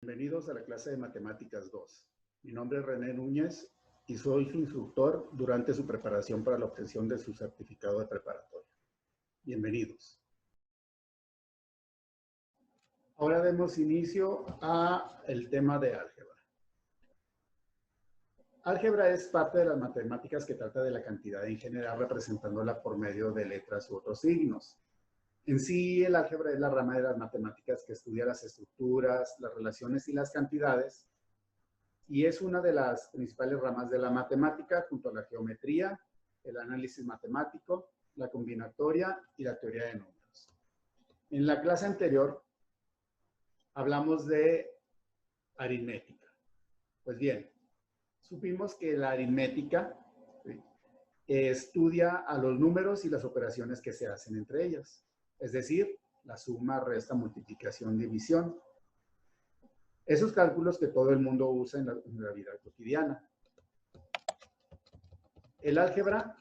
Bienvenidos a la clase de Matemáticas 2. Mi nombre es René Núñez y soy su instructor durante su preparación para la obtención de su certificado de preparatoria. Bienvenidos. Ahora demos inicio al tema de álgebra. Álgebra es parte de las matemáticas que trata de la cantidad en general, representándola por medio de letras u otros signos. En sí, el álgebra es la rama de las matemáticas que estudia las estructuras, las relaciones y las cantidades, y es una de las principales ramas de la matemática junto a la geometría, el análisis matemático, la combinatoria y la teoría de números. En la clase anterior hablamos de aritmética. Pues bien, supimos que la aritmética estudia a los números y las operaciones que se hacen entre ellas, es decir, la suma, resta, multiplicación, división. Esos cálculos que todo el mundo usa en la vida cotidiana. El álgebra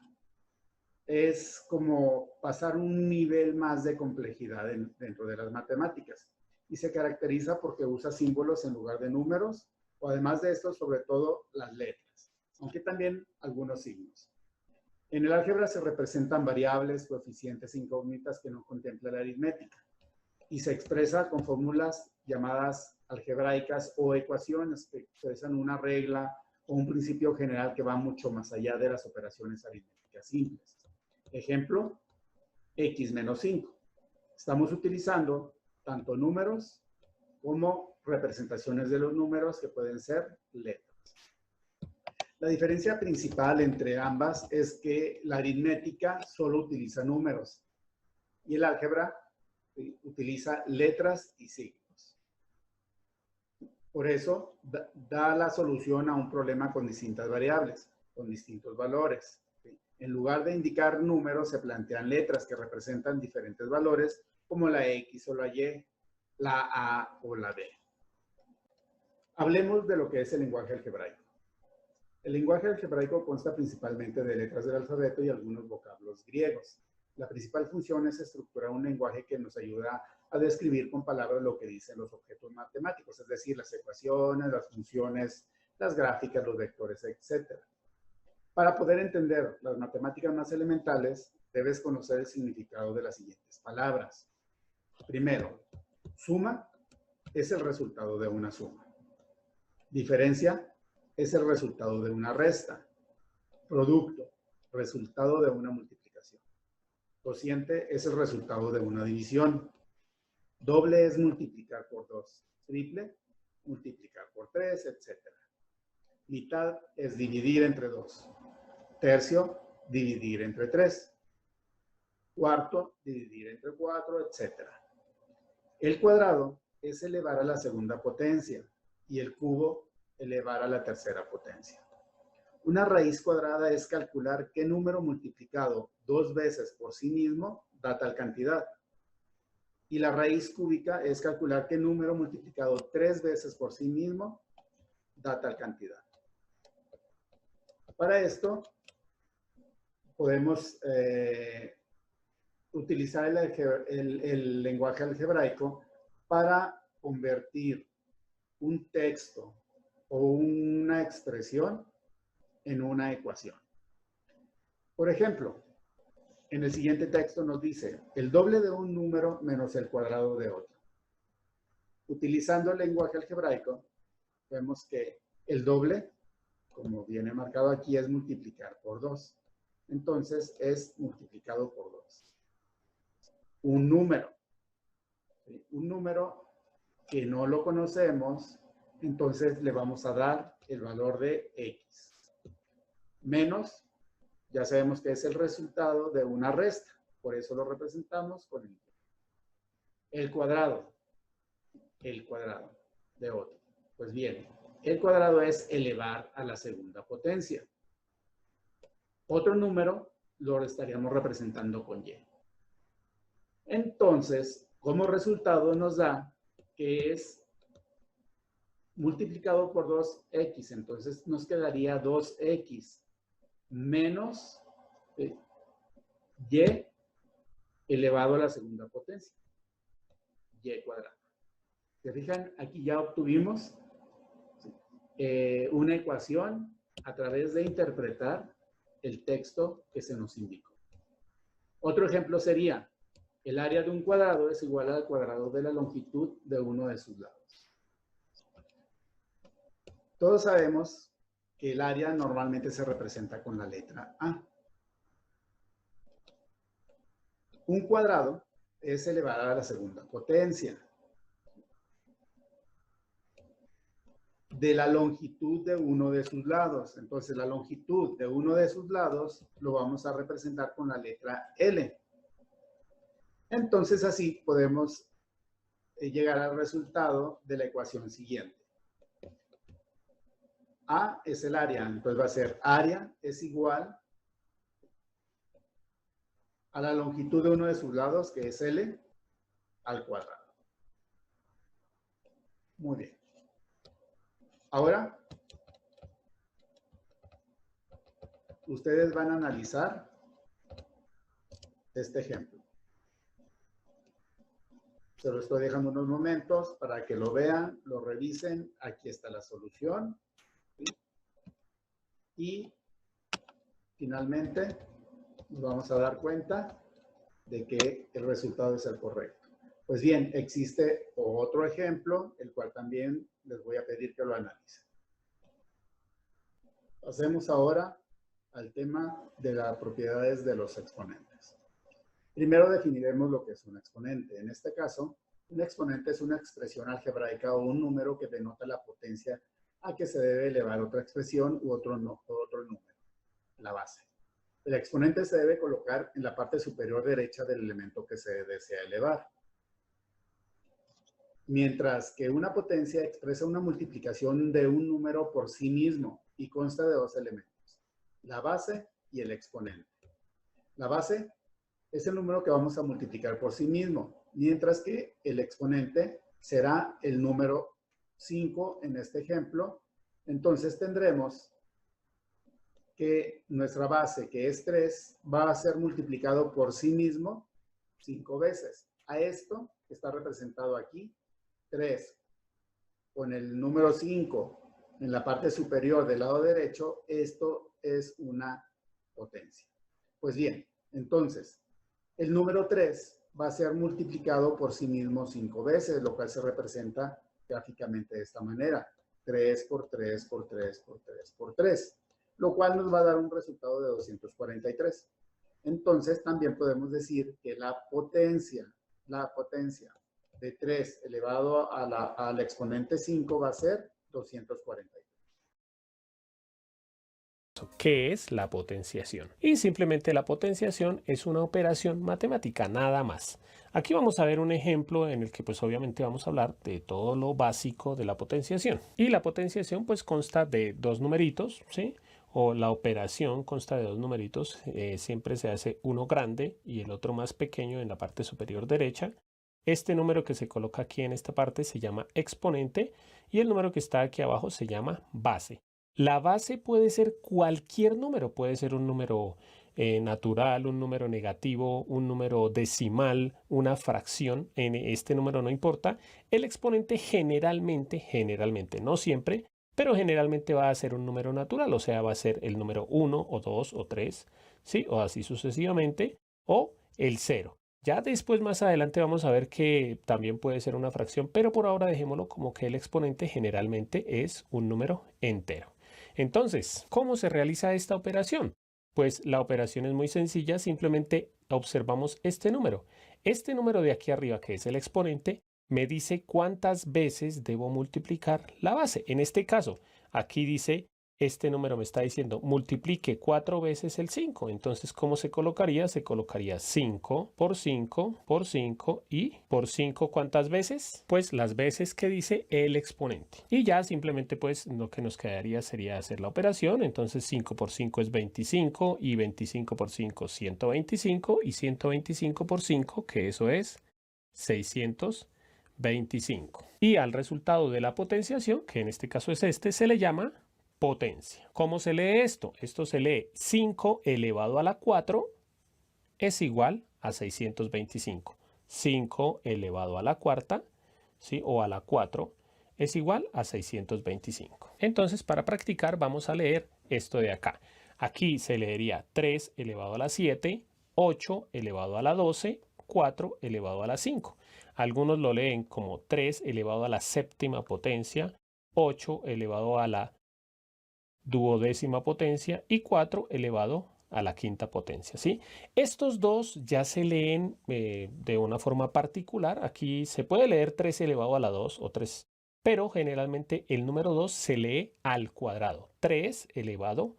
es como pasar un nivel más de complejidad dentro de las matemáticas y se caracteriza porque usa símbolos en lugar de números o además de esto, sobre todo, las letras, aunque también algunos signos. En el álgebra se representan variables, coeficientes, incógnitas que no contempla la aritmética y se expresa con fórmulas llamadas algebraicas o ecuaciones que expresan una regla o un principio general que va mucho más allá de las operaciones aritméticas simples. Ejemplo, x menos 5. Estamos utilizando tanto números como representaciones de los números que pueden ser letras. La diferencia principal entre ambas es que la aritmética solo utiliza números y el álgebra utiliza letras y signos. Por eso da la solución a un problema con distintas variables, con distintos valores. En lugar de indicar números, se plantean letras que representan diferentes valores, como la X o la Y, la A o la B. Hablemos de lo que es el lenguaje algebraico. El lenguaje algebraico consta principalmente de letras del alfabeto y algunos vocablos griegos. La principal función es estructurar un lenguaje que nos ayuda a describir con palabras lo que dicen los objetos matemáticos, es decir, las ecuaciones, las funciones, las gráficas, los vectores, etc. Para poder entender las matemáticas más elementales, debes conocer el significado de las siguientes palabras. Primero, suma es el resultado de una suma. Diferencia es el resultado de una resta. Producto, resultado de una multiplicación. Cociente es el resultado de una división. Doble es multiplicar por 2. Triple, multiplicar por 3, etc. Mitad es dividir entre 2. Tercio, dividir entre 3. Cuarto, dividir entre 4, etc. El cuadrado es elevar a la segunda potencia y el cubo elevar a la tercera potencia. Una raíz cuadrada es calcular qué número multiplicado 2 veces por sí mismo da tal cantidad. Y la raíz cúbica es calcular qué número multiplicado 3 veces por sí mismo da tal cantidad. Para esto, podemos utilizar el lenguaje algebraico para convertir un texto o una expresión en una ecuación. Por ejemplo, en el siguiente texto nos dice el doble de un número menos el cuadrado de otro. Utilizando el lenguaje algebraico, vemos que el doble, como viene marcado aquí, es multiplicar por 2. Entonces, es multiplicado por 2. Un número. ¿Sí? Un número que no lo conocemos, entonces le vamos a dar el valor de X. Menos, ya sabemos que es el resultado de una resta. Por eso lo representamos con el cuadrado. El cuadrado de otro. Pues bien, el cuadrado es elevar a la segunda potencia. Otro número lo estaríamos representando con Y. Entonces, como resultado nos da que es multiplicado por 2x. Entonces nos quedaría 2x menos y elevado a la segunda potencia. Y cuadrado. ¿Se fijan? Aquí ya obtuvimos una ecuación a través de interpretar el texto que se nos indicó. Otro ejemplo sería, el área de un cuadrado es igual al cuadrado de la longitud de uno de sus lados. Todos sabemos que el área normalmente se representa con la letra A. Un cuadrado es elevado a la segunda potencia de la longitud de uno de sus lados. Entonces, la longitud de uno de sus lados lo vamos a representar con la letra L. Entonces, así podemos llegar al resultado de la ecuación siguiente. A es el área, entonces va a ser área es igual a la longitud de uno de sus lados, que es L, al cuadrado. Muy bien. Ahora, ustedes van a analizar este ejemplo. Se lo estoy dejando unos momentos para que lo vean, lo revisen. Aquí está la solución. ¿Sí? Y finalmente nos vamos a dar cuenta de que el resultado es el correcto. Pues bien, existe otro ejemplo, el cual también les voy a pedir que lo analicen. Pasemos ahora al tema de las propiedades de los exponentes. Primero definiremos lo que es un exponente. En este caso, un exponente es una expresión algebraica o un número que denota la potencia a que se debe elevar otra expresión u otro número, la base. El exponente se debe colocar en la parte superior derecha del elemento que se desea elevar. Mientras que una potencia expresa una multiplicación de un número por sí mismo y consta de dos elementos, la base y el exponente. La base es el número que vamos a multiplicar por sí mismo, mientras que el exponente será el número 5 en este ejemplo. Entonces tendremos que nuestra base, que es 3, va a ser multiplicado por sí mismo 5 veces. A esto que está representado aquí, 3, con el número 5 en la parte superior del lado derecho, esto es una potencia. Pues bien, entonces, el número 3 va a ser multiplicado por sí mismo 5 veces, lo cual se representa gráficamente de esta manera. 3 por 3 por 3 por 3 por 3, lo cual nos va a dar un resultado de 243. Entonces, también podemos decir que la potencia de 3 elevado al exponente 5 va a ser 243. ¿Qué es la potenciación? Y simplemente la potenciación es una operación matemática, nada más. Aquí vamos a ver un ejemplo en el que pues obviamente vamos a hablar de todo lo básico de la potenciación. Y la potenciación pues consta de dos numeritos, ¿sí? O la operación consta de dos numeritos, siempre se hace uno grande y el otro más pequeño en la parte superior derecha. Este número que se coloca aquí en esta parte se llama exponente y el número que está aquí abajo se llama base. La base puede ser cualquier número, puede ser un número natural, un número negativo, un número decimal, una fracción, en este número no importa. El exponente generalmente, no siempre, pero generalmente va a ser un número natural, o sea, va a ser el número 1 o 2 o 3, ¿sí? O así sucesivamente, o el 0. Ya después, más adelante, vamos a ver que también puede ser una fracción, pero por ahora dejémoslo como que el exponente generalmente es un número entero. Entonces, ¿cómo se realiza esta operación? Pues la operación es muy sencilla, simplemente observamos este número. Este número de aquí arriba, que es el exponente, me dice cuántas veces debo multiplicar la base. En este caso, aquí dice, este número me está diciendo multiplique 4 veces el 5. Entonces, ¿cómo se colocaría? Se colocaría 5 por 5 por 5 y por 5, ¿cuántas veces? Pues las veces que dice el exponente. Y ya simplemente pues lo que nos quedaría sería hacer la operación. Entonces 5 por 5 es 25 y 25 por 5 125 y 125 por 5, que eso es 625. Y al resultado de la potenciación, que en este caso es este, se le llama potencia. ¿Cómo se lee esto? Esto se lee 5 elevado a la 4 es igual a 625. 5 elevado a la cuarta ¿sí? O a la 4 es igual a 625. Entonces, para practicar, vamos a leer esto de acá. Aquí se leería 3 elevado a la 7, 8 elevado a la 12, 4 elevado a la 5. Algunos lo leen como 3 elevado a la séptima potencia, 8 elevado a la duodécima potencia y 4 elevado a la quinta potencia, ¿sí? Estos dos ya se leen de una forma particular. Aquí se puede leer 3 elevado a la 2 o 3, pero generalmente el número 2 se lee al cuadrado. 3 elevado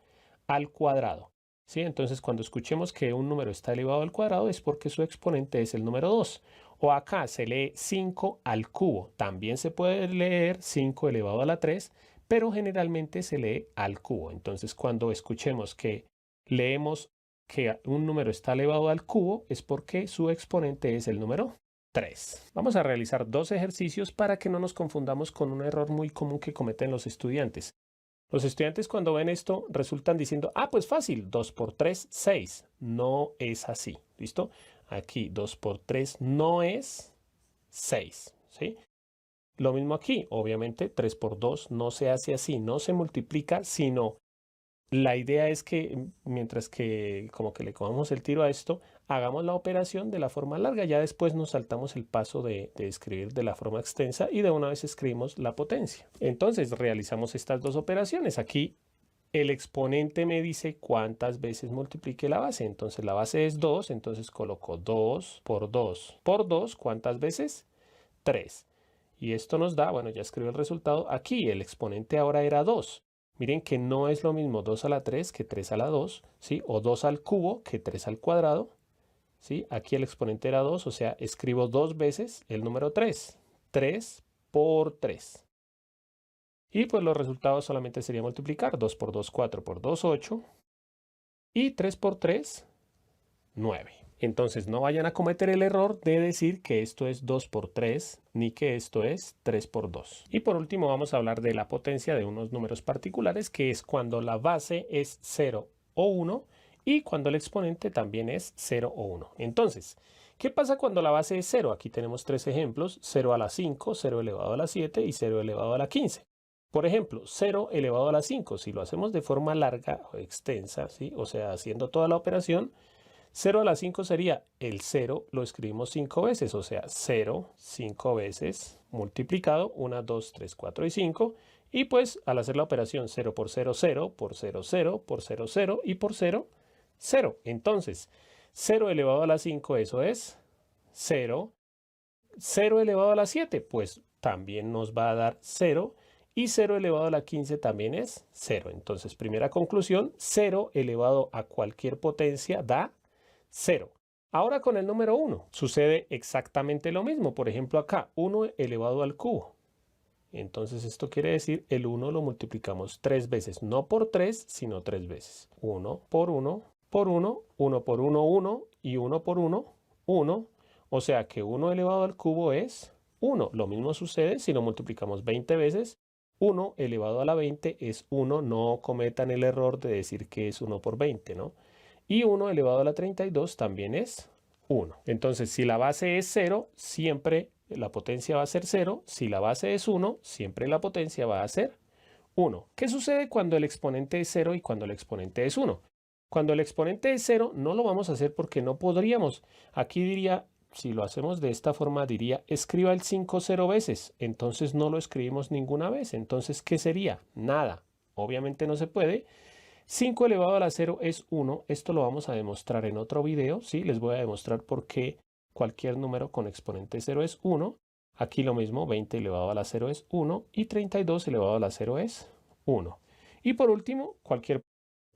al cuadrado, ¿sí? Entonces, cuando escuchemos que un número está elevado al cuadrado es porque su exponente es el número 2. O acá se lee 5 al cubo. También se puede leer 5 elevado a la 3, pero generalmente se lee al cubo. Entonces, cuando escuchemos que leemos que un número está elevado al cubo, es porque su exponente es el número 3. Vamos a realizar dos ejercicios para que no nos confundamos con un error muy común que cometen los estudiantes. Los estudiantes cuando ven esto resultan diciendo, ah, pues fácil, 2 por 3, 6. No es así, ¿listo? Aquí 2 por 3 no es 6, ¿sí? Lo mismo aquí, obviamente 3 por 2 no se hace así, no se multiplica, sino la idea es que mientras que como que le comamos el tiro a esto, hagamos la operación de la forma larga, ya después nos saltamos el paso de escribir de la forma extensa y de una vez escribimos la potencia. Entonces realizamos estas dos operaciones. Aquí el exponente me dice cuántas veces multiplique la base. Entonces la base es 2, entonces coloco 2 por 2 por 2, ¿cuántas veces? 3. Y esto nos da, bueno, ya escribí el resultado. Aquí el exponente ahora era 2. Miren que no es lo mismo 2 a la 3 que 3 a la 2, ¿sí? O 2 al cubo que 3 al cuadrado, ¿sí? Aquí el exponente era 2, o sea, escribo dos veces el número 3. 3 por 3. Y pues los resultados solamente sería multiplicar. 2 por 2, 4 por 2, 8. Y 3 por 3, 9. Entonces no vayan a cometer el error de decir que esto es 2 por 3, ni que esto es 3 por 2. Y por último vamos a hablar de la potencia de unos números particulares, que es cuando la base es 0 o 1 y cuando el exponente también es 0 o 1. Entonces, ¿qué pasa cuando la base es 0? Aquí tenemos tres ejemplos: 0 a la 5, 0 elevado a la 7 y 0 elevado a la 15. Por ejemplo, 0 elevado a la 5, si lo hacemos de forma larga o extensa, ¿sí? O sea, haciendo toda la operación, 0 a la 5 sería el 0, lo escribimos 5 veces, o sea, 0, 5 veces, multiplicado, 1, 2, 3, 4 y 5. Y pues al hacer la operación 0 por 0, 0, por 0, 0, por 0, 0 y por 0, 0. Entonces, 0 elevado a la 5, eso es 0. 0 elevado a la 7, pues también nos va a dar 0. Y 0 elevado a la 15 también es 0. Entonces, primera conclusión, 0 elevado a cualquier potencia da 0. Ahora con el número 1 sucede exactamente lo mismo. Por ejemplo acá, 1 elevado al cubo. Entonces esto quiere decir el 1 lo multiplicamos 3 veces. No por 3, sino 3 veces. 1 por 1 por 1, 1 por 1, 1 y 1 por 1, 1. O sea que 1 elevado al cubo es 1. Lo mismo sucede si lo multiplicamos 20 veces. 1 elevado a la 20 es 1. No cometan el error de decir que es 1 por 20, ¿no? Y 1 elevado a la 32 también es 1. Entonces, si la base es 0, siempre la potencia va a ser 0. Si la base es 1, siempre la potencia va a ser 1. ¿Qué sucede cuando el exponente es 0 y cuando el exponente es 1? Cuando el exponente es 0, no lo vamos a hacer porque no podríamos. Aquí diría, si lo hacemos de esta forma, diría, escriba el 5 0 veces. Entonces no lo escribimos ninguna vez. Entonces, ¿qué sería? Nada. Obviamente no se puede. 5 elevado a la 0 es 1. Esto lo vamos a demostrar en otro video, ¿sí? Les voy a demostrar por qué cualquier número con exponente 0 es 1. Aquí lo mismo, 20 elevado a la 0 es 1 y 32 elevado a la 0 es 1. Y por último, cualquier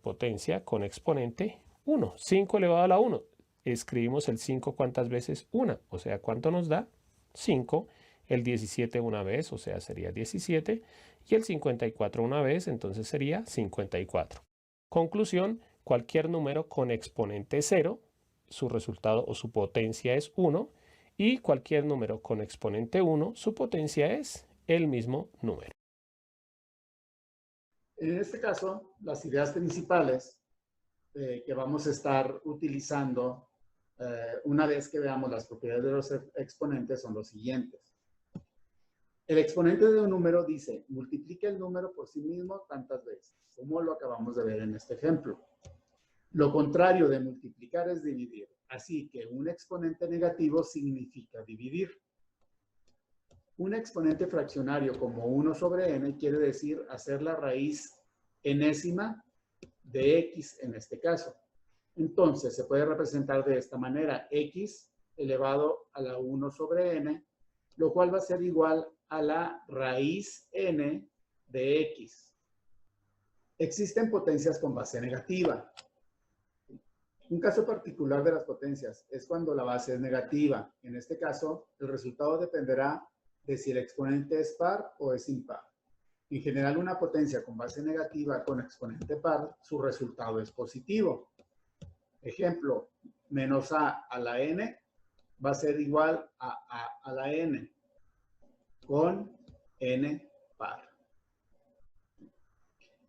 potencia con exponente 1. 5 elevado a la 1. Escribimos el 5 ¿cuántas veces? 1. O sea, ¿cuánto nos da? 5. El 17 una vez, o sea, sería 17. Y el 54 una vez, entonces sería 54. Conclusión, cualquier número con exponente 0, su resultado o su potencia es 1, y cualquier número con exponente 1, su potencia es el mismo número. En este caso, las ideas principales que vamos a estar utilizando una vez que veamos las propiedades de los exponentes son los siguientes. El exponente de un número dice, multiplica el número por sí mismo tantas veces, como lo acabamos de ver en este ejemplo. Lo contrario de multiplicar es dividir. Así que un exponente negativo significa dividir. Un exponente fraccionario como 1 sobre n quiere decir hacer la raíz enésima de x en este caso. Entonces se puede representar de esta manera, x elevado a la 1 sobre n, lo cual va a ser igual a la raíz n de x. Existen potencias con base negativa. Un caso particular de las potencias es cuando la base es negativa. En este caso, el resultado dependerá de si el exponente es par o es impar. En general, una potencia con base negativa con exponente par, su resultado es positivo. Ejemplo, menos a la n va a ser igual a la n con n par.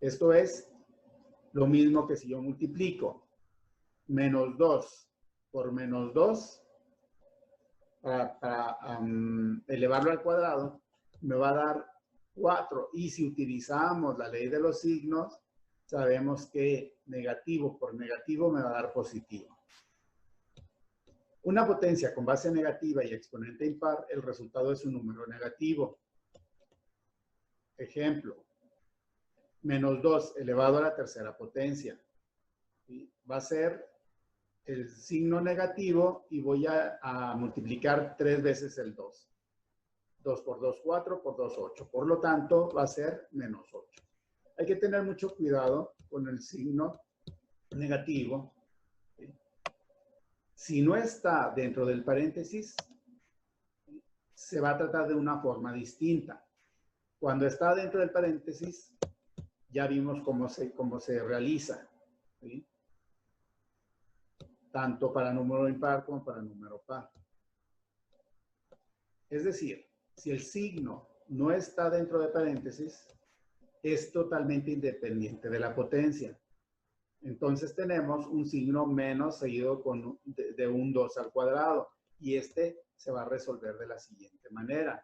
Esto es lo mismo que si yo multiplico menos 2 por menos 2 para elevarlo al cuadrado, me va a dar 4. Y si utilizamos la ley de los signos, sabemos que negativo por negativo me va a dar positivo. Una potencia con base negativa y exponente impar, el resultado es un número negativo. Ejemplo, menos 2 elevado a la tercera potencia. ¿Sí? Va a ser el signo negativo y voy a multiplicar 3 veces el 2. 2 por 2, 4, por 2, 8. Por lo tanto, va a ser menos 8. Hay que tener mucho cuidado con el signo negativo. ¿Sí? Si no está dentro del paréntesis, se va a tratar de una forma distinta. Cuando está dentro del paréntesis, ya vimos cómo se realiza. ¿Sí? Tanto para número impar como para número par. Es decir, si el signo no está dentro de paréntesis, es totalmente independiente de la potencia. Entonces tenemos un signo menos seguido de un 2 al cuadrado. Y este se va a resolver de la siguiente manera.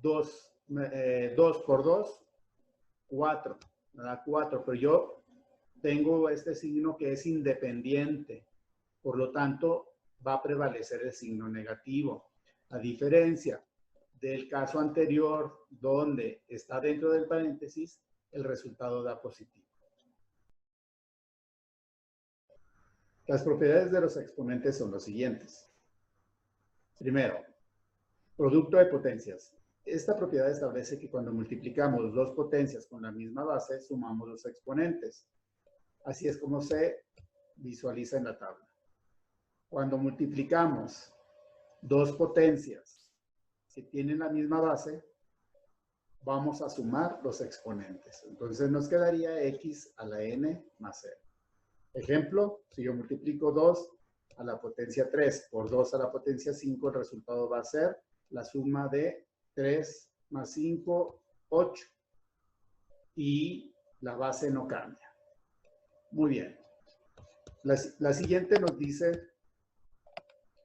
2 por 2, 4. Me da 4, pero yo tengo este signo que es independiente. Por lo tanto, va a prevalecer el signo negativo. A diferencia del caso anterior, donde está dentro del paréntesis, el resultado da positivo. Las propiedades de los exponentes son las siguientes. Primero, producto de potencias. Esta propiedad establece que cuando multiplicamos dos potencias con la misma base, sumamos los exponentes. Así es como se visualiza en la tabla. Cuando multiplicamos dos potencias que tienen la misma base, vamos a sumar los exponentes. Entonces nos quedaría x a la n más 0. Ejemplo, si yo multiplico 2 a la potencia 3 por 2 a la potencia 5, el resultado va a ser la suma de 3 más 5, 8. Y la base no cambia. Muy bien. La siguiente nos dice,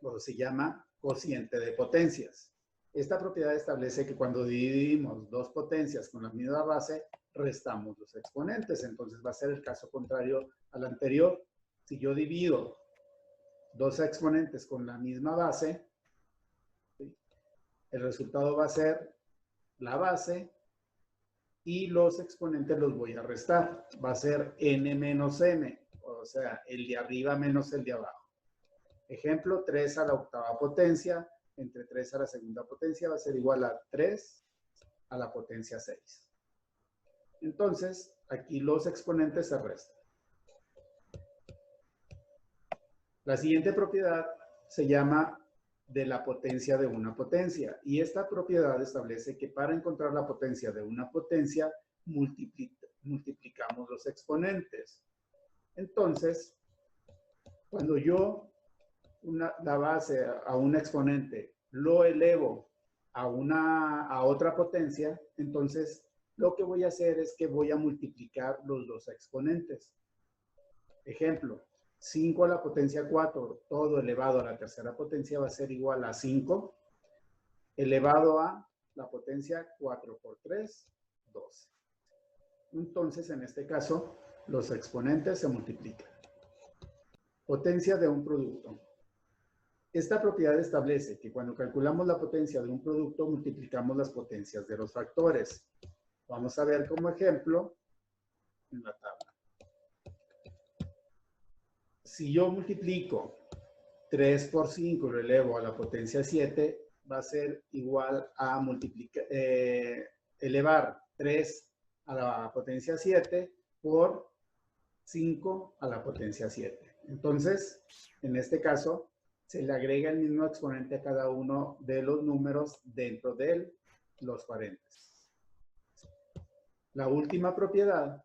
o se llama cociente de potencias. Esta propiedad establece que cuando dividimos dos potencias con la misma base, restamos los exponentes. Entonces va a ser el caso contrario al anterior. Si yo divido dos exponentes con la misma base, ¿sí?, el resultado va a ser la base y los exponentes los voy a restar. Va a ser n menos m, o sea, el de arriba menos el de abajo. Ejemplo, 3 a la octava potencia entre 3 a la segunda potencia va a ser igual a 3 a la potencia 6. Entonces, aquí los exponentes se restan. La siguiente propiedad se llama de la potencia de una potencia. Y esta propiedad establece que para encontrar la potencia de una potencia, multiplicamos los exponentes. Entonces, cuando yo la base a un exponente lo elevo a otra potencia, entonces lo que voy a hacer es que voy a multiplicar los dos exponentes. Ejemplo, 5 a la potencia 4, todo elevado a la tercera potencia va a ser igual a 5. elevado a la potencia 4 por 3, 12. Entonces, en este caso, los exponentes se multiplican. Potencia de un producto. Esta propiedad establece que cuando calculamos la potencia de un producto, multiplicamos las potencias de los factores. Vamos a ver como ejemplo en la tabla. Si yo multiplico 3 por 5 y lo elevo a la potencia 7, va a ser igual a elevar 3 a la potencia 7 por 5 a la potencia 7. Entonces, en este caso, se le agrega el mismo exponente a cada uno de los números dentro de los paréntesis. La última propiedad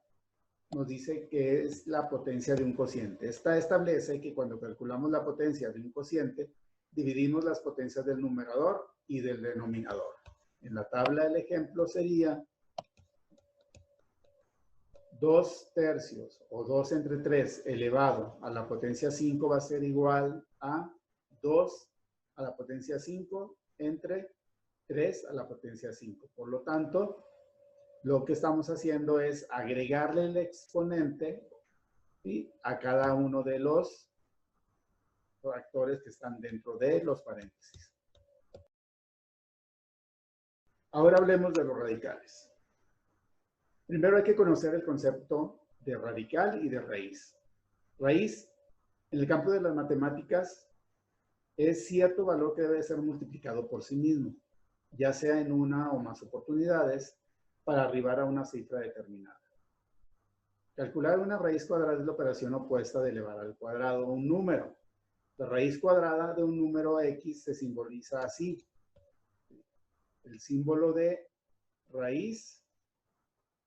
nos dice que es la potencia de un cociente. Esta establece que cuando calculamos la potencia de un cociente, dividimos las potencias del numerador y del denominador. En la tabla del ejemplo sería 2 tercios o 2 entre 3 elevado a la potencia 5 va a ser igual a 2 a la potencia 5 entre 3 a la potencia 5. Por lo tanto, lo que estamos haciendo es agregarle el exponente, ¿sí?, a cada uno de los factores que están dentro de los paréntesis. Ahora hablemos de los radicales. Primero hay que conocer el concepto de radical y de raíz. Raíz, en el campo de las matemáticas, es cierto valor que debe ser multiplicado por sí mismo, ya sea en una o más oportunidades, para arribar a una cifra determinada. Calcular una raíz cuadrada es la operación opuesta de elevar al cuadrado un número. La raíz cuadrada de un número X se simboliza así. El símbolo de raíz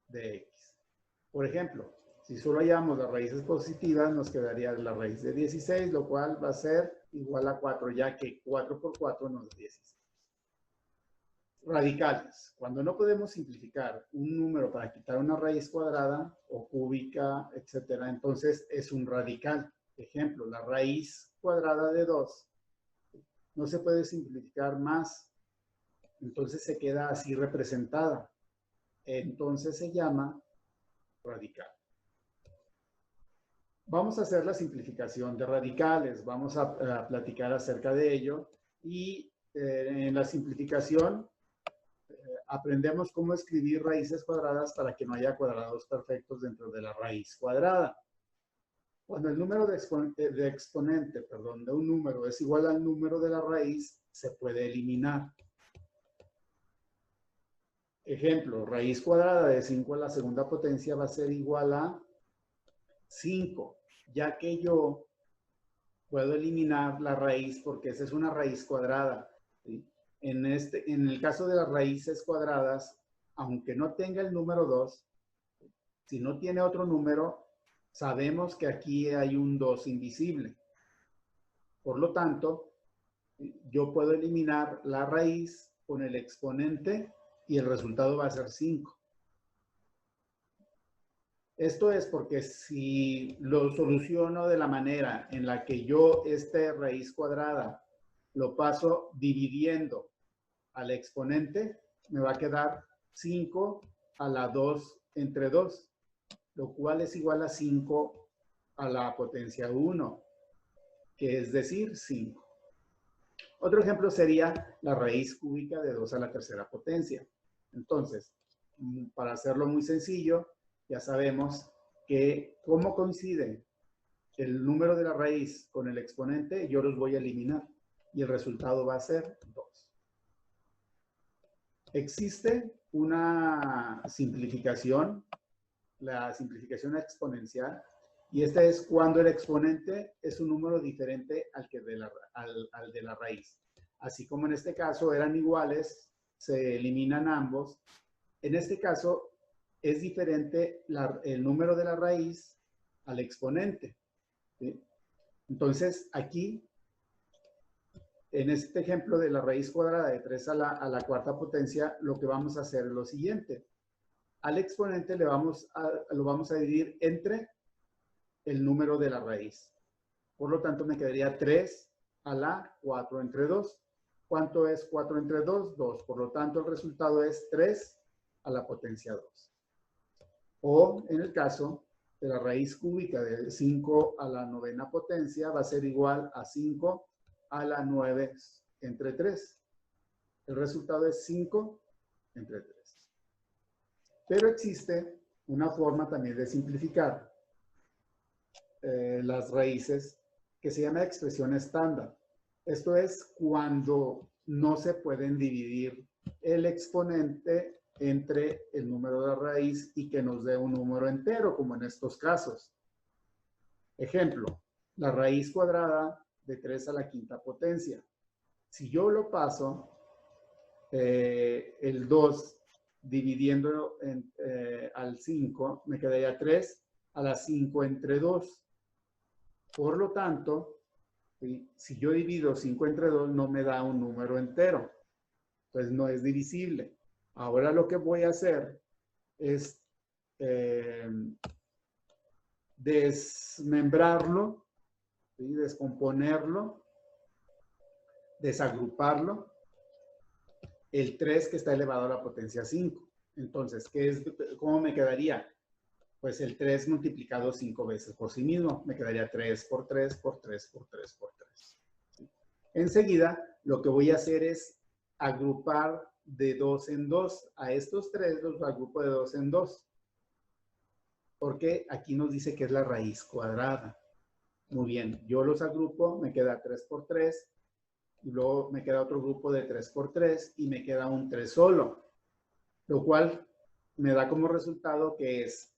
de X. Por ejemplo, si solo hallamos las raíces positivas, nos quedaría la raíz de 16, lo cual va a ser igual a 4, ya que 4 por 4 nos da 16. Radicales. Cuando no podemos simplificar un número para quitar una raíz cuadrada o cúbica, etcétera, entonces es un radical. Ejemplo, la raíz cuadrada de 2 no se puede simplificar más, entonces se queda así representada. Entonces se llama radical. Vamos a hacer la simplificación de radicales, vamos a platicar acerca de ello y en la simplificación aprendemos cómo escribir raíces cuadradas para que no haya cuadrados perfectos dentro de la raíz cuadrada. Cuando el número de exponente de un número es igual al número de la raíz, se puede eliminar. Ejemplo, raíz cuadrada de 5 a la segunda potencia va a ser igual a 5, ya que yo puedo eliminar la raíz porque esa es una raíz cuadrada, ¿sí? En el caso de las raíces cuadradas, aunque no tenga el número 2, si no tiene otro número, sabemos que aquí hay un 2 invisible. Por lo tanto, yo puedo eliminar la raíz con el exponente y el resultado va a ser 5. Esto es porque si lo soluciono de la manera en la que yo esta raíz cuadrada lo paso dividiendo al exponente, me va a quedar 5 a la 2 entre 2, lo cual es igual a 5 a la potencia 1, que es decir, 5. Otro ejemplo sería la raíz cúbica de 2 a la tercera potencia. Entonces, para hacerlo muy sencillo, ya sabemos que cómo coincide el número de la raíz con el exponente, yo los voy a eliminar y el resultado va a ser 2. Existe una simplificación, la simplificación exponencial, y esta es cuando el exponente es un número diferente al de la raíz. Así como en este caso eran iguales, se eliminan ambos. En este caso es diferente el número de la raíz al exponente, ¿sí? Entonces aquí, en este ejemplo de la raíz cuadrada de 3 a la cuarta potencia, lo que vamos a hacer es lo siguiente. Al exponente lo vamos a dividir entre el número de la raíz. Por lo tanto, me quedaría 3 a la 4 entre 2. ¿Cuánto es 4 entre 2? 2. Por lo tanto, el resultado es 3 a la potencia 2. O en el caso de la raíz cúbica de 5 a la novena potencia, va a ser igual a 5 a la 9 entre 3. El resultado es 5 entre 3. Pero existe una forma también de simplificar las raíces que se llama expresión estándar. Esto es cuando no se pueden dividir el exponente entre el número de la raíz y que nos dé un número entero, como en estos casos. Ejemplo, la raíz cuadrada de 3 a la quinta potencia. Si yo lo paso, el 2 dividiendo al 5, me quedaría 3 a la 5 entre 2. Por lo tanto, si yo divido 5 entre 2, no me da un número entero. Entonces no es divisible. Ahora lo que voy a hacer es desmembrarlo, ¿sí? Descomponerlo, desagruparlo. El 3 que está elevado a la potencia 5. Entonces, ¿cómo me quedaría? Pues el 3 multiplicado 5 veces por sí mismo. Me quedaría 3 por 3 por 3 por 3 por 3. ¿Sí? Enseguida, lo que voy a hacer es agrupar de 2 en 2. A estos 3 los agrupo de 2 en 2. Porque aquí nos dice que es la raíz cuadrada. Muy bien, yo los agrupo, me queda 3 por 3. Y luego me queda otro grupo de 3 por 3 y me queda un 3 solo. Lo cual me da como resultado que es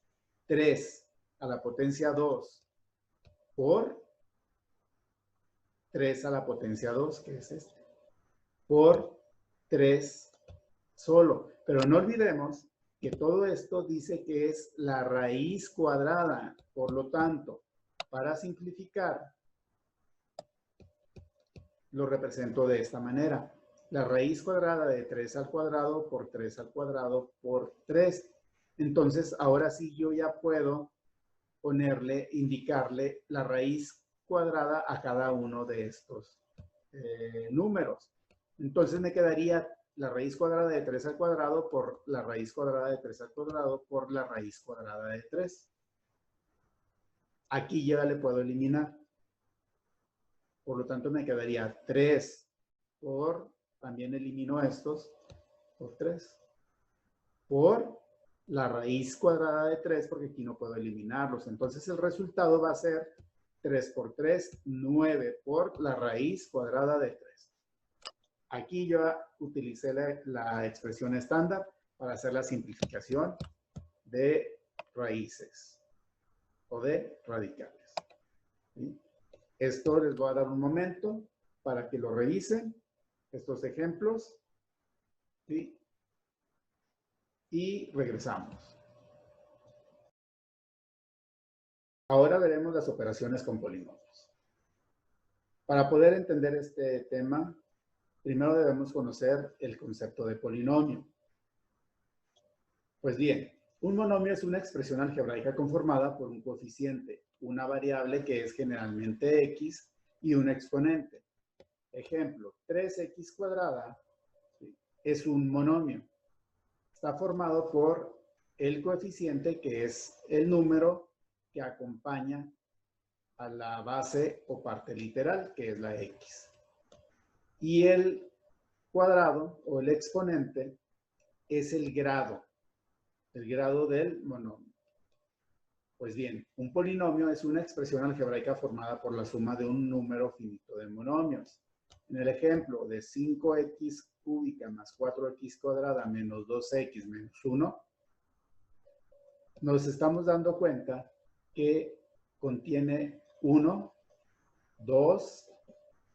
3 a la potencia 2 por 3 a la potencia 2, que es este, por 3 solo. Pero no olvidemos que todo esto dice que es la raíz cuadrada. Por lo tanto, para simplificar, lo represento de esta manera. La raíz cuadrada de 3 al cuadrado por 3 al cuadrado por 3. Entonces, ahora sí yo ya puedo indicarle la raíz cuadrada a cada uno de estos números. Entonces me quedaría la raíz cuadrada de 3 al cuadrado por la raíz cuadrada de 3 al cuadrado por la raíz cuadrada de 3. Aquí ya le puedo eliminar. Por lo tanto, me quedaría 3 por, también elimino estos, por 3, por la raíz cuadrada de 3, porque aquí no puedo eliminarlos. Entonces, el resultado va a ser 3 por 3, 9 por la raíz cuadrada de 3. Aquí yo utilicé la expresión estándar para hacer la simplificación de raíces o de radicales. ¿Sí? Esto les voy a dar un momento para que lo revisen, estos ejemplos, ¿sí? Y regresamos. Ahora veremos las operaciones con polinomios. Para poder entender este tema, primero debemos conocer el concepto de polinomio. Pues bien, un monomio es una expresión algebraica conformada por un coeficiente, una variable que es generalmente x y un exponente. Ejemplo, 3x cuadrada es un monomio. Está formado por el coeficiente, que es el número que acompaña a la base o parte literal, que es la x. Y el cuadrado o el exponente es el grado del monomio. Pues bien, un polinomio es una expresión algebraica formada por la suma de un número finito de monomios. En el ejemplo de 5x cúbica más 4x cuadrada menos 2x menos 1, nos estamos dando cuenta que contiene 1, 2,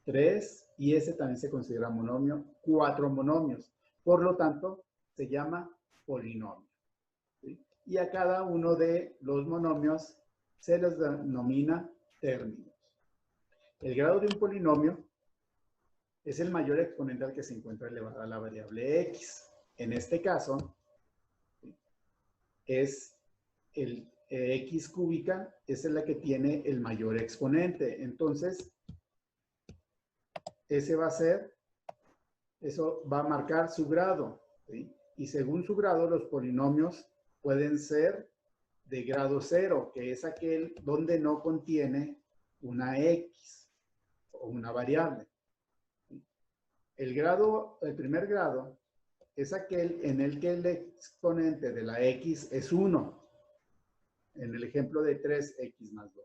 3 y ese también se considera monomio, 4 monomios. Por lo tanto, se llama polinomio. ¿Sí? Y a cada uno de los monomios se les denomina términos. El grado de un polinomio es el mayor exponente al que se encuentra elevada la variable x. En este caso, es el x cúbica, es la que tiene el mayor exponente. Entonces, ese va a ser Eso va a marcar su grado, ¿sí? Y según su grado, los polinomios pueden ser de grado 0, que es aquel donde no contiene una X o una variable. El primer grado es aquel en el que el exponente de la X es 1, en el ejemplo de 3X más 2.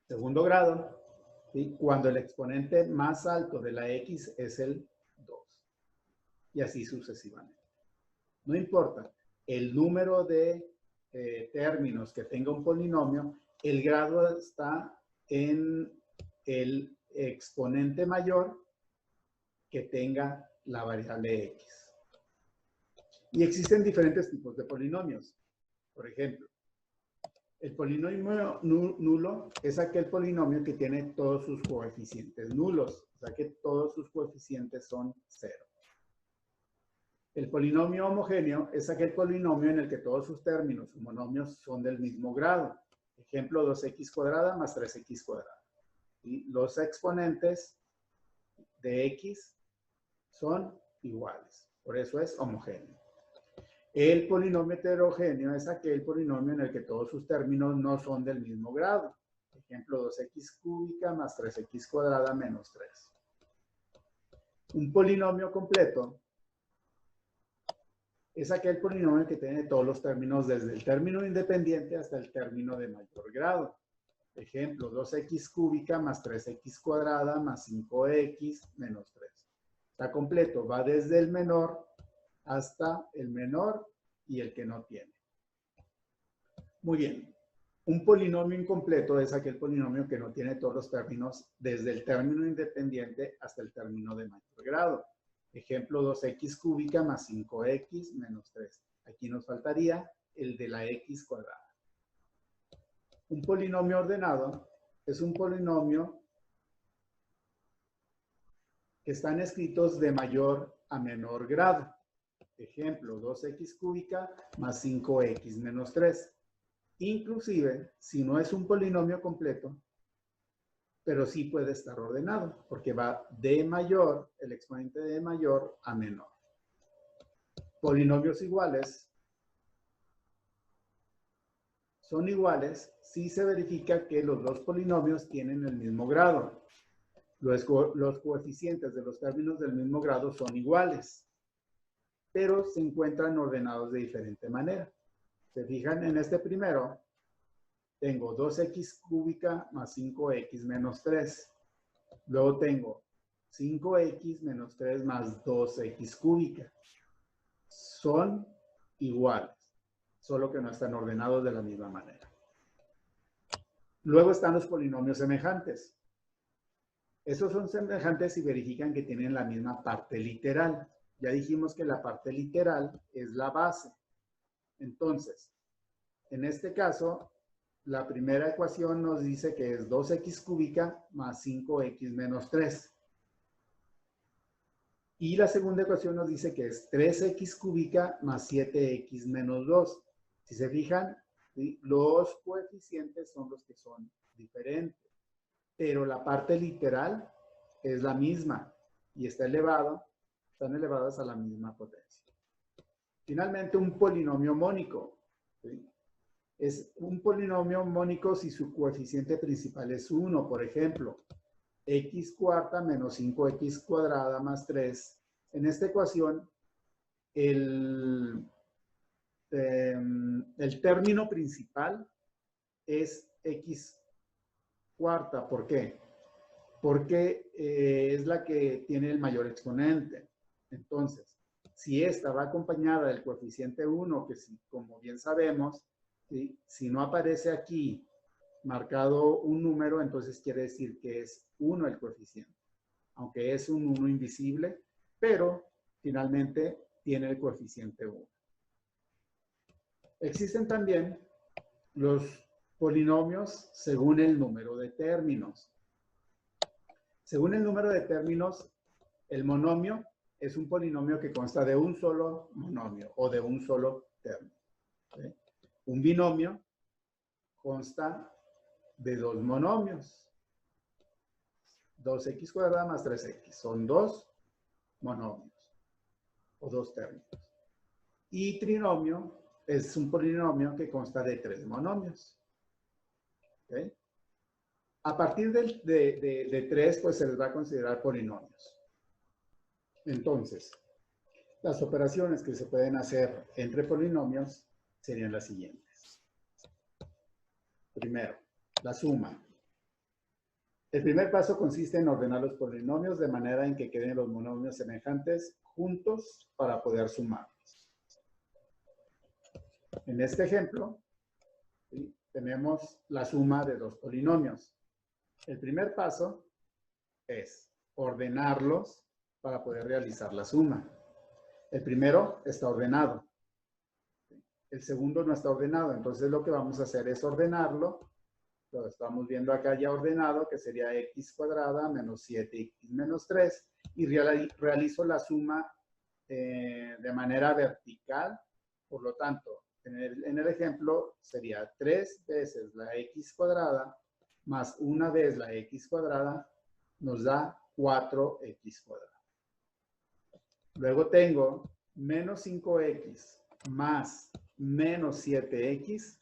Segundo grado, ¿sí? Cuando el exponente más alto de la X es el 2. Y así sucesivamente. No importa el número de términos que tenga un polinomio, el grado está en el exponente mayor que tenga la variable X. Y existen diferentes tipos de polinomios. Por ejemplo, el polinomio nulo es aquel polinomio que tiene todos sus coeficientes nulos, o sea que todos sus coeficientes son 0. El polinomio homogéneo es aquel polinomio en el que todos sus términos o monomios son del mismo grado. Ejemplo, 2x cuadrada más 3x cuadrada. ¿Sí? Los exponentes de x son iguales, por eso es homogéneo. El polinomio heterogéneo es aquel polinomio en el que todos sus términos no son del mismo grado. Ejemplo, 2x cúbica más 3x cuadrada menos 3. Un polinomio completo es aquel polinomio que tiene todos los términos desde el término independiente hasta el término de mayor grado. Ejemplo, 2x cúbica más 3x cuadrada más 5x menos 3. Está completo, va desde el menor hasta el menor y el que no tiene. Muy bien. Un polinomio incompleto es aquel polinomio que no tiene todos los términos desde el término independiente hasta el término de mayor grado. Ejemplo, 2x cúbica más 5x menos 3. Aquí nos faltaría el de la x cuadrada. Un polinomio ordenado es un polinomio que están escritos de mayor a menor grado. Ejemplo, 2x cúbica más 5x menos 3. Inclusive, si no es un polinomio completo, pero sí puede estar ordenado, porque va de mayor, el exponente de mayor a menor. Polinomios iguales son iguales si se verifica que los dos polinomios tienen el mismo grado. Los coeficientes de los términos del mismo grado son iguales, pero se encuentran ordenados de diferente manera. Se fijan en este primero, tengo 2x cúbica más 5x menos 3. Luego tengo 5x menos 3 más 2x cúbica. Son iguales, solo que no están ordenados de la misma manera. Luego están los polinomios semejantes. Esos son semejantes y verifican que tienen la misma parte literal. Ya dijimos que la parte literal es la base. Entonces, en este caso, la primera ecuación nos dice que es 2x cúbica más 5x menos 3. Y la segunda ecuación nos dice que es 3x cúbica más 7x menos 2. Si se fijan, ¿sí? Los coeficientes son los que son diferentes, pero la parte literal es la misma y están elevadas a la misma potencia. Finalmente, un polinomio mónico. ¿Sí? Es un polinomio mónico si su coeficiente principal es 1, por ejemplo, x cuarta menos 5x cuadrada más 3. En esta ecuación, el término principal es x cuarta. ¿Por qué? Porque es la que tiene el mayor exponente. Entonces, si esta va acompañada del coeficiente 1, que como bien sabemos, ¿sí? Si no aparece aquí marcado un número, entonces quiere decir que es 1 el coeficiente. Aunque es un 1 invisible, pero finalmente tiene el coeficiente 1. Existen también los polinomios según el número de términos. Según el número de términos, el monomio es un polinomio que consta de un solo monomio o de un solo término. ¿Sí? Un binomio consta de dos monomios. 2x cuadrada más 3x. Son dos monomios o dos términos. Y trinomio es un polinomio que consta de 3 monomios. ¿Okay? A partir de 3, pues se les va a considerar polinomios. Entonces, las operaciones que se pueden hacer entre polinomios serían las siguientes. Primero, la suma. El primer paso consiste en ordenar los polinomios de manera en que queden los monomios semejantes juntos para poder sumarlos. En este ejemplo, ¿sí?, tenemos la suma de dos polinomios. El primer paso es ordenarlos para poder realizar la suma. El primero está ordenado. El segundo no está ordenado. Entonces lo que vamos a hacer es ordenarlo. Lo estamos viendo acá ya ordenado, que sería x cuadrada menos 7x menos 3. Y realizo la suma de manera vertical. Por lo tanto, en el ejemplo sería 3 veces la x cuadrada más una vez la x cuadrada nos da 4x cuadrada. Luego tengo menos 5x más menos 7x,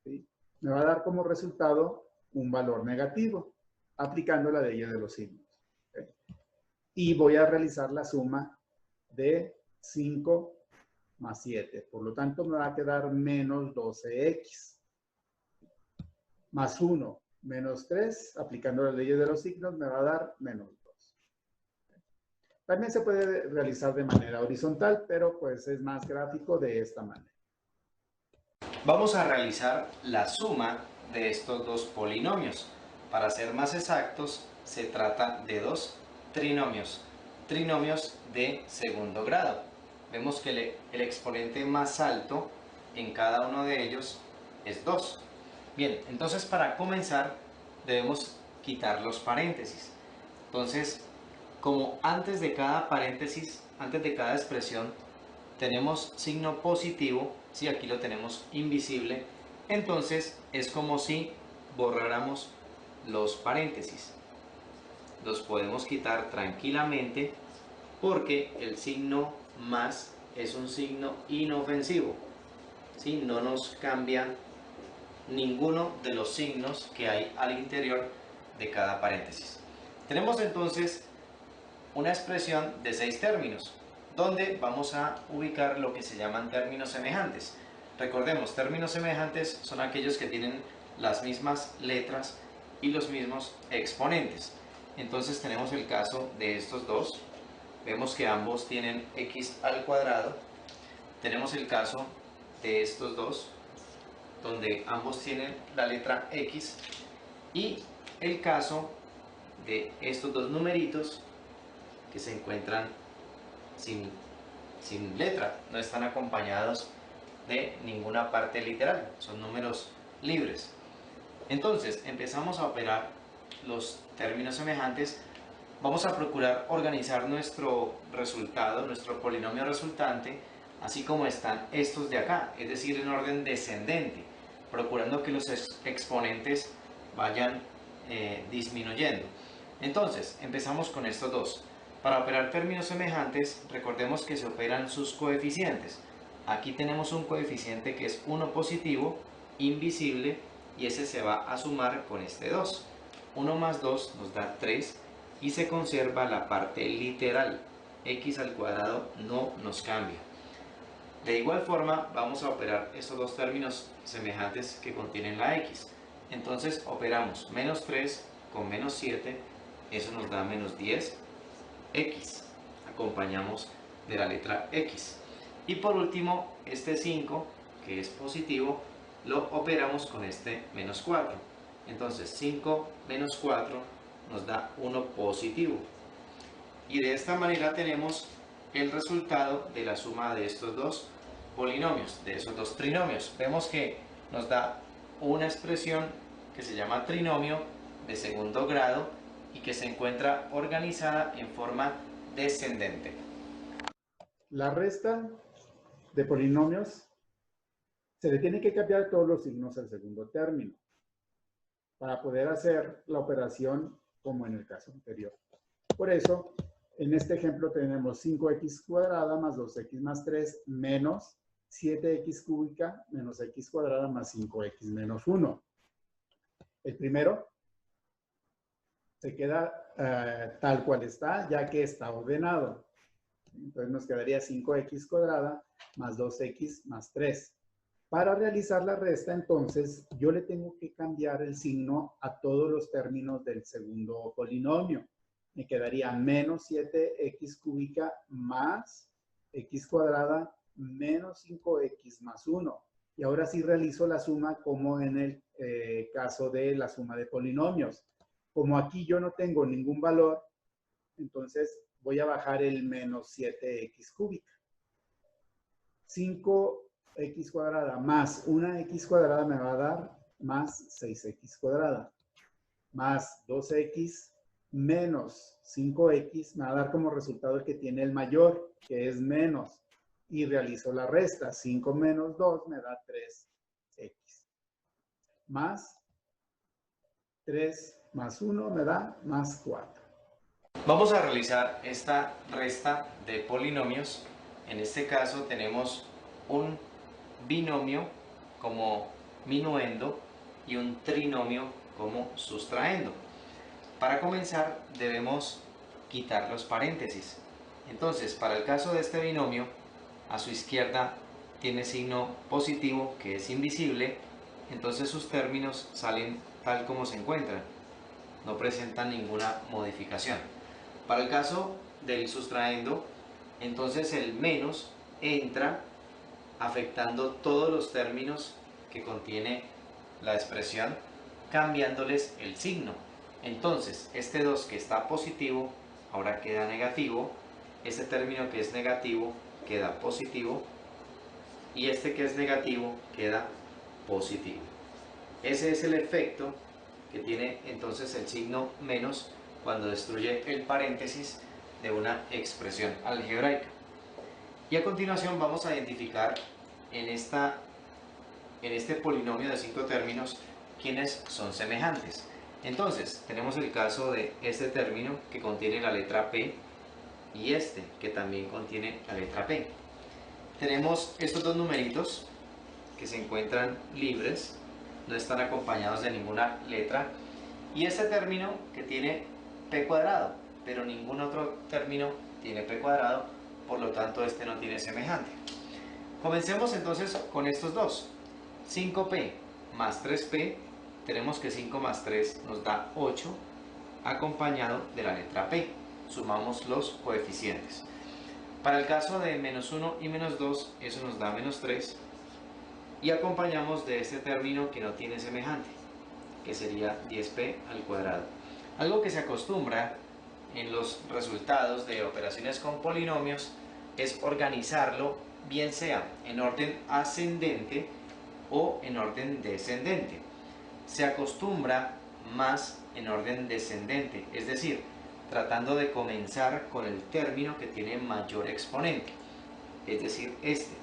¿sí?, me va a dar como resultado un valor negativo, aplicando la ley de los signos. ¿Sí? Y voy a realizar la suma de 5 más 7. Por lo tanto, me va a quedar menos 12x. Más 1 menos 3, aplicando la ley de los signos, me va a dar menos 2. También se puede realizar de manera horizontal, pero pues es más gráfico de esta manera. Vamos a realizar la suma de estos dos polinomios. Para ser más exactos, se trata de dos trinomios de segundo grado. Vemos que el exponente más alto en cada uno de ellos es 2. Bien, entonces para comenzar debemos quitar los paréntesis. Entonces, como antes de cada paréntesis, antes de cada expresión, tenemos signo positivo, si aquí lo tenemos invisible, entonces es como si borráramos los paréntesis. Los podemos quitar tranquilamente porque el signo más es un signo inofensivo, ¿sí? No nos cambia ninguno de los signos que hay al interior de cada paréntesis. Tenemos entonces una expresión de 6 términos, donde vamos a ubicar lo que se llaman términos semejantes. Recordemos, términos semejantes son aquellos que tienen las mismas letras y los mismos exponentes. Entonces tenemos el caso de estos dos. Vemos que ambos tienen x al cuadrado. Tenemos el caso de estos dos, donde ambos tienen la letra x. Y el caso de estos dos numeritos que se encuentran sin letra, no están acompañados de ninguna parte literal, son números libres. Entonces empezamos a operar los términos semejantes. Vamos a procurar organizar nuestro resultado, nuestro polinomio resultante, así como están estos de acá, es decir, en orden descendente, procurando que los exponentes vayan disminuyendo. Entonces empezamos con estos dos. Para operar términos semejantes, recordemos que se operan sus coeficientes. Aquí tenemos un coeficiente que es 1 positivo, invisible, y ese se va a sumar con este 2. 1 más 2 nos da 3 y se conserva la parte literal. X al cuadrado no nos cambia. De igual forma, vamos a operar estos dos términos semejantes que contienen la X. Entonces operamos menos 3 con menos 7, eso nos da menos 10. X, acompañamos de la letra X. Y por último, este 5, que es positivo, lo operamos con este menos 4. Entonces 5 menos 4 nos da 1 positivo. Y de esta manera tenemos el resultado de la suma de estos dos polinomios, de esos dos trinomios. Vemos que nos da una expresión que se llama trinomio de segundo grado y que se encuentra organizada en forma descendente. La resta de polinomios se le tiene que cambiar todos los signos al segundo término para poder hacer la operación como en el caso anterior. Por eso, En este ejemplo tenemos 5x cuadrada más 2x más 3 menos 7x cúbica menos x cuadrada más 5x menos 1. El primero se queda tal cual está, ya que está ordenado. Entonces nos quedaría 5x cuadrada más 2x más 3. Para realizar la resta, entonces, yo le tengo que cambiar el signo a todos los términos del segundo polinomio. Me quedaría menos 7x cúbica más x cuadrada menos 5x más 1. Y ahora sí realizo la suma como en el caso de la suma de polinomios. Como aquí yo no tengo ningún valor, entonces voy a bajar el menos 7x cúbica. 5x cuadrada más una x cuadrada me va a dar más 6x cuadrada. Más 2x menos 5x me va a dar como resultado el que tiene el mayor, que es menos. Y realizo la resta. 5 menos 2 me da 3x. Más 3 más 1 me da más 4. Vamos a realizar esta resta de polinomios. En este caso tenemos un binomio como minuendo y un trinomio como sustraendo. Para comenzar debemos quitar los paréntesis. Entonces, para el caso de este binomio, a su izquierda tiene signo positivo que es invisible, entonces sus términos salen tal como se encuentran, no presentan ninguna modificación. Para el caso del sustraendo, entonces el menos entra afectando todos los términos que contiene la expresión, cambiándoles el signo. Entonces, este 2 que está positivo, ahora queda negativo, este término que es negativo queda positivo, y este que es negativo queda positivo. Ese es el efecto que tiene entonces el signo menos cuando destruye el paréntesis de una expresión algebraica. Y a continuación vamos a identificar en este polinomio de 5 términos quiénes son semejantes. Entonces, tenemos el caso de este término que contiene la letra P y este que también contiene la letra P. Tenemos estos dos numeritos que se encuentran libres, no están acompañados de ninguna letra, y este término que tiene P cuadrado, pero ningún otro término tiene P cuadrado, por lo tanto este no tiene semejante. Comencemos entonces con estos dos. 5P más 3P, tenemos que 5 más 3 nos da 8, acompañado de la letra P. Sumamos los coeficientes. Para el caso de menos 1 y menos 2, eso nos da menos 3, y acompañamos de este término que no tiene semejante, que sería 10P al cuadrado. Algo que se acostumbra en los resultados de operaciones con polinomios es organizarlo, bien sea en orden ascendente o en orden descendente. Se acostumbra más en orden descendente, es decir, tratando de comenzar con el término que tiene mayor exponente, es decir, este.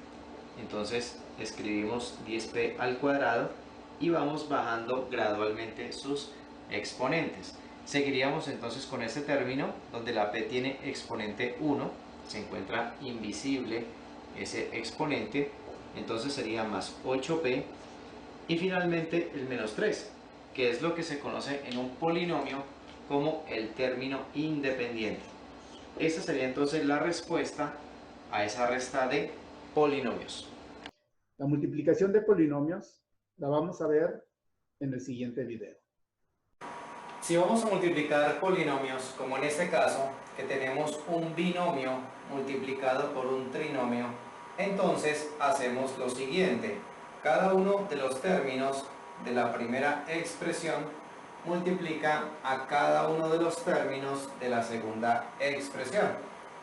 Entonces escribimos 10p al cuadrado y vamos bajando gradualmente sus exponentes. Seguiríamos entonces con este término donde la p tiene exponente 1, se encuentra invisible ese exponente, entonces sería más 8p, y finalmente el menos 3, que es lo que se conoce en un polinomio como el término independiente. Esta sería entonces la respuesta a esa resta de polinomios. La multiplicación de polinomios la vamos a ver en el siguiente video. Si vamos a multiplicar polinomios, como en este caso, que tenemos un binomio multiplicado por un trinomio, entonces hacemos lo siguiente. Cada uno de los términos de la primera expresión multiplica a cada uno de los términos de la segunda expresión.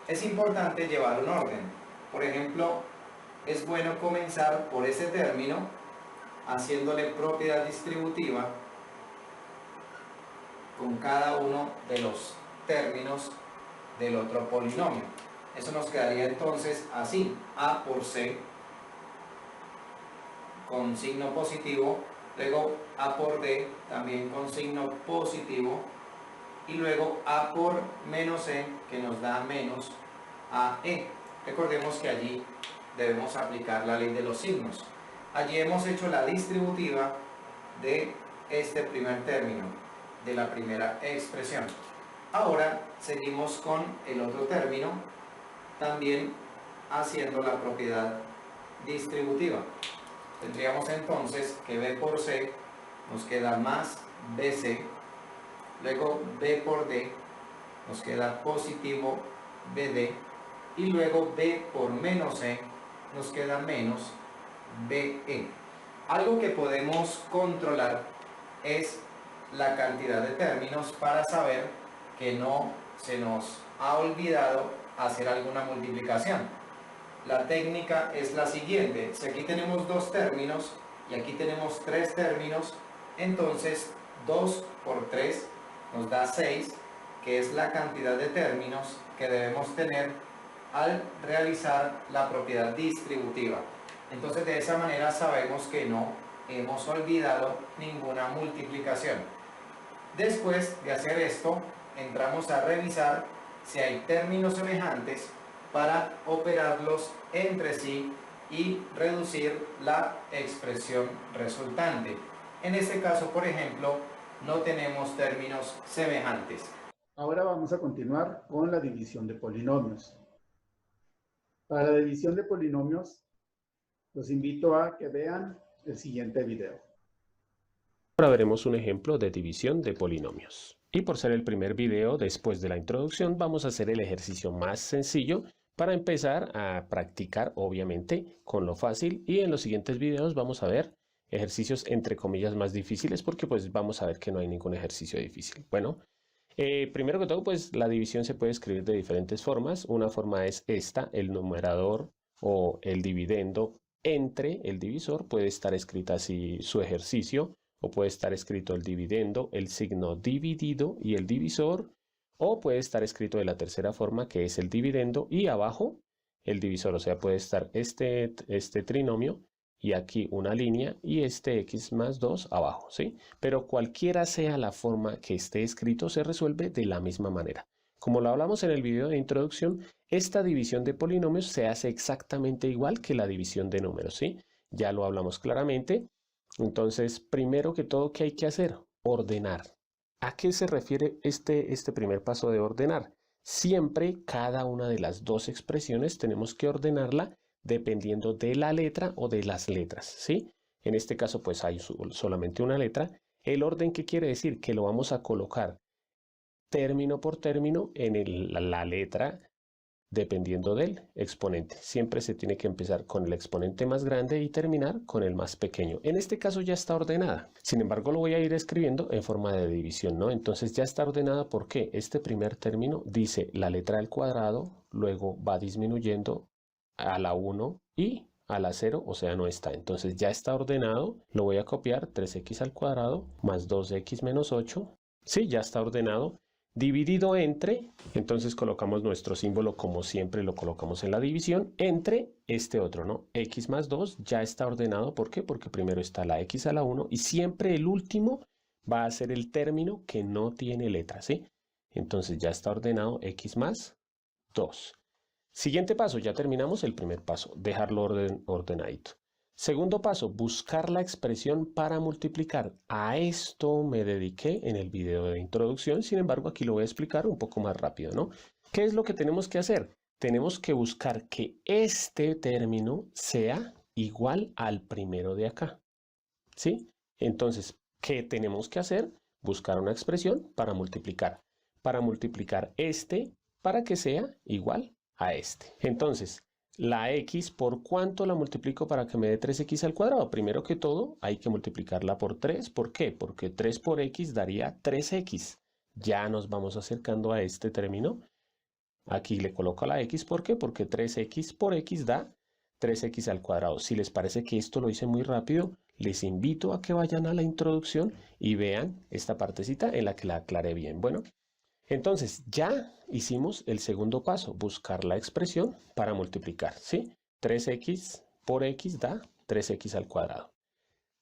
Es importante llevar un orden. Por ejemplo, es bueno comenzar por ese término haciéndole propiedad distributiva con cada uno de los términos del otro polinomio. Eso nos quedaría entonces así: A por C con signo positivo, luego A por D también con signo positivo, y luego a por menos e, que nos da menos ae. Recordemos que allí debemos aplicar la ley de los signos. Allí hemos hecho la distributiva de este primer término, de la primera expresión. Ahora seguimos con el otro término, también haciendo la propiedad distributiva. Tendríamos entonces que b por c nos queda más bc, luego b por d nos queda positivo bd, y luego b por menos c nos queda menos be. Algo que podemos controlar es la cantidad de términos para saber que no se nos ha olvidado hacer alguna multiplicación. La técnica es la siguiente: si aquí tenemos 2 términos y aquí tenemos 3 términos, entonces 2 por 3 nos da 6, que es la cantidad de términos que debemos tener al realizar la propiedad distributiva. Entonces de esa manera sabemos que no hemos olvidado ninguna multiplicación. Después de hacer esto, entramos a revisar si hay términos semejantes para operarlos entre sí y reducir la expresión resultante. En este caso, por ejemplo, no tenemos términos semejantes. Ahora vamos a continuar con la división de polinomios. Para la división de polinomios, los invito a que vean el siguiente video. Ahora veremos un ejemplo de división de polinomios. Y por ser el primer video después de la introducción, vamos a hacer el ejercicio más sencillo para empezar a practicar, obviamente, con lo fácil. Y en los siguientes videos vamos a ver ejercicios entre comillas más difíciles, porque pues vamos a ver que no hay ningún ejercicio difícil. Bueno, primero que todo, pues la división se puede escribir de diferentes formas. Una forma es esta: el numerador o el dividendo entre el divisor. Puede estar escrita así su ejercicio, o puede estar escrito el dividendo, el signo dividido y el divisor, o puede estar escrito de la tercera forma, que es el dividendo y abajo el divisor. O sea, puede estar este trinomio y aquí una línea y este x más 2 abajo, ¿sí? Pero cualquiera sea la forma que esté escrito, se resuelve de la misma manera. Como lo hablamos en el video de introducción, esta división de polinomios se hace exactamente igual que la división de números, ¿sí? Ya lo hablamos claramente. Entonces, primero que todo, ¿qué hay que hacer? Ordenar. ¿A qué se refiere este primer paso de ordenar? Siempre cada una de las dos expresiones tenemos que ordenarla dependiendo de la letra o de las letras, ¿sí? En este caso, pues hay solamente una letra. El orden, ¿qué quiere decir? Que lo vamos a colocar término por término en la letra dependiendo del exponente. Siempre se tiene que empezar con el exponente más grande y terminar con el más pequeño. En este caso ya está ordenada. Sin embargo, lo voy a ir escribiendo en forma de división, ¿no? Entonces ya está ordenada porque este primer término dice la letra al cuadrado, luego va disminuyendo a la 1 y a la 0, o sea, no está. Entonces ya está ordenado. Lo voy a copiar: 3x al cuadrado más 2x menos 8. Sí, ya está ordenado. Dividido entre, entonces colocamos nuestro símbolo como siempre lo colocamos en la división, entre este otro, ¿no? X más 2 ya está ordenado. ¿Por qué? Porque primero está la x a la 1 y siempre el último va a ser el término que no tiene letra, ¿sí? Entonces ya está ordenado x más 2. Siguiente paso, ya terminamos el primer paso, dejarlo ordenadito. Segundo paso, buscar la expresión para multiplicar. A esto me dediqué en el video de introducción, sin embargo aquí lo voy a explicar un poco más rápido, ¿no? ¿Qué es lo que tenemos que hacer? Tenemos que buscar que este término sea igual al primero de acá, ¿sí? Entonces, ¿qué tenemos que hacer? Buscar una expresión para multiplicar. Para multiplicar este para que sea igual a este. Entonces, la x, ¿por cuánto la multiplico para que me dé 3x al cuadrado? Primero que todo, hay que multiplicarla por 3. ¿Por qué? Porque 3 por x daría 3x. Ya nos vamos acercando a este término. Aquí le coloco la x. ¿Por qué? Porque 3x por x da 3x al cuadrado. Si les parece que esto lo hice muy rápido, les invito a que vayan a la introducción y vean esta partecita en la que la aclaré bien. Bueno, entonces ya hicimos el segundo paso, buscar la expresión para multiplicar, ¿sí? 3x por x da 3x al cuadrado.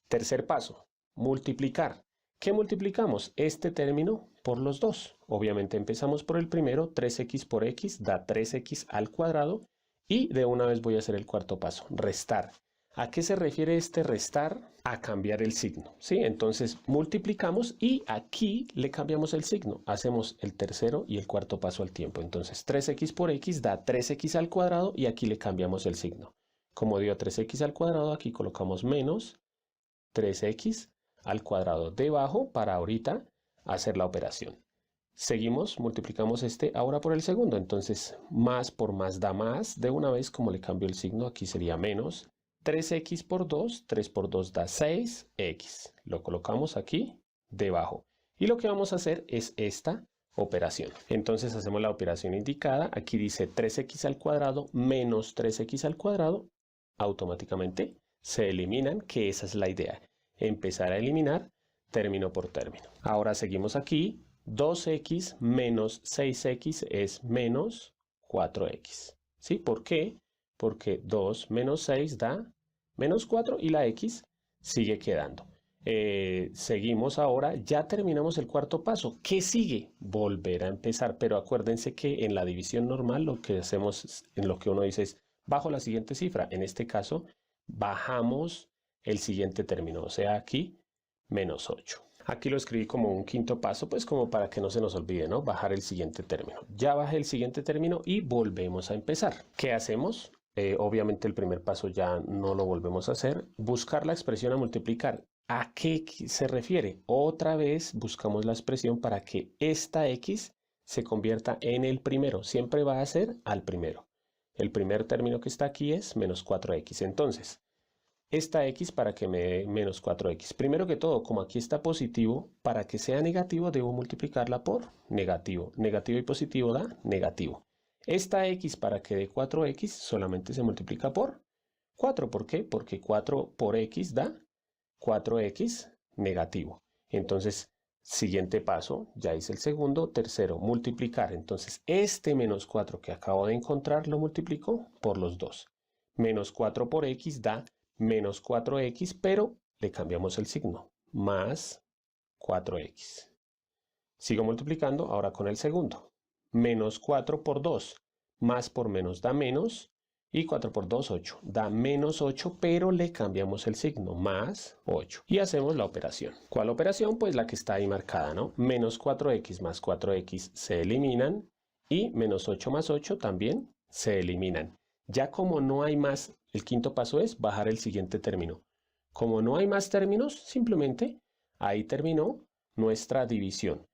Tercer paso, multiplicar. ¿Qué multiplicamos? Este término por los dos. Obviamente empezamos por el primero, 3x por x da 3x al cuadrado y de una vez voy a hacer el cuarto paso, restar. ¿A qué se refiere este restar? A cambiar el signo, ¿sí? Entonces multiplicamos y aquí le cambiamos el signo. Hacemos el tercero y el cuarto paso al tiempo. Entonces 3x por x da 3x al cuadrado y aquí le cambiamos el signo. Como dio 3x al cuadrado, aquí colocamos menos 3x al cuadrado debajo para ahorita hacer la operación. Seguimos, multiplicamos este ahora por el segundo. Entonces más por más da más. De una vez, como le cambio el signo, aquí sería menos 3x por 2, 3 por 2 da 6x. Lo colocamos aquí debajo. Y lo que vamos a hacer es esta operación. Entonces hacemos la operación indicada. Aquí dice 3x al cuadrado menos 3x al cuadrado. Automáticamente se eliminan, que esa es la idea. Empezar a eliminar término por término. Ahora seguimos aquí. 2x menos 6x es menos 4x. ¿Sí? ¿Por qué? Porque 2 menos 6 da menos 4 y la x sigue quedando. Seguimos ahora, ya terminamos el cuarto paso. ¿Qué sigue? Volver a empezar, pero acuérdense que en la división normal lo que hacemos, en lo que uno dice es bajo la siguiente cifra. En este caso, bajamos el siguiente término, o sea, aquí menos 8. Aquí lo escribí como un quinto paso, pues como para que no se nos olvide, ¿no? Bajar el siguiente término. Ya bajé el siguiente término y volvemos a empezar. ¿Qué hacemos? Obviamente el primer paso ya no lo volvemos a hacer. Buscar la expresión a multiplicar. ¿A qué se refiere? Otra vez buscamos la expresión para que esta x se convierta en el primero. Siempre va a ser al primero. El primer término que está aquí es menos 4x. Entonces, esta x para que me dé menos 4x. Primero que todo, como aquí está positivo, para que sea negativo debo multiplicarla por negativo. Negativo y positivo da negativo. Esta x para que dé 4x solamente se multiplica por 4. ¿Por qué? Porque 4 por x da 4x negativo. Entonces, siguiente paso, ya hice el segundo. Tercero, multiplicar. Entonces, este menos 4 que acabo de encontrar lo multiplico por los dos. Menos 4 por x da menos 4x, pero le cambiamos el signo. Más 4x. Sigo multiplicando ahora con el segundo. Menos 4 por 2, más por menos da menos, y 4 por 2, 8. Da menos 8, pero le cambiamos el signo, más 8. Y hacemos la operación. ¿Cuál operación? Pues la que está ahí marcada, ¿no? Menos 4x más 4x se eliminan, y menos 8 más 8 también se eliminan. Ya como no hay más, el quinto paso es bajar el siguiente término. Como no hay más términos, simplemente ahí terminó nuestra división.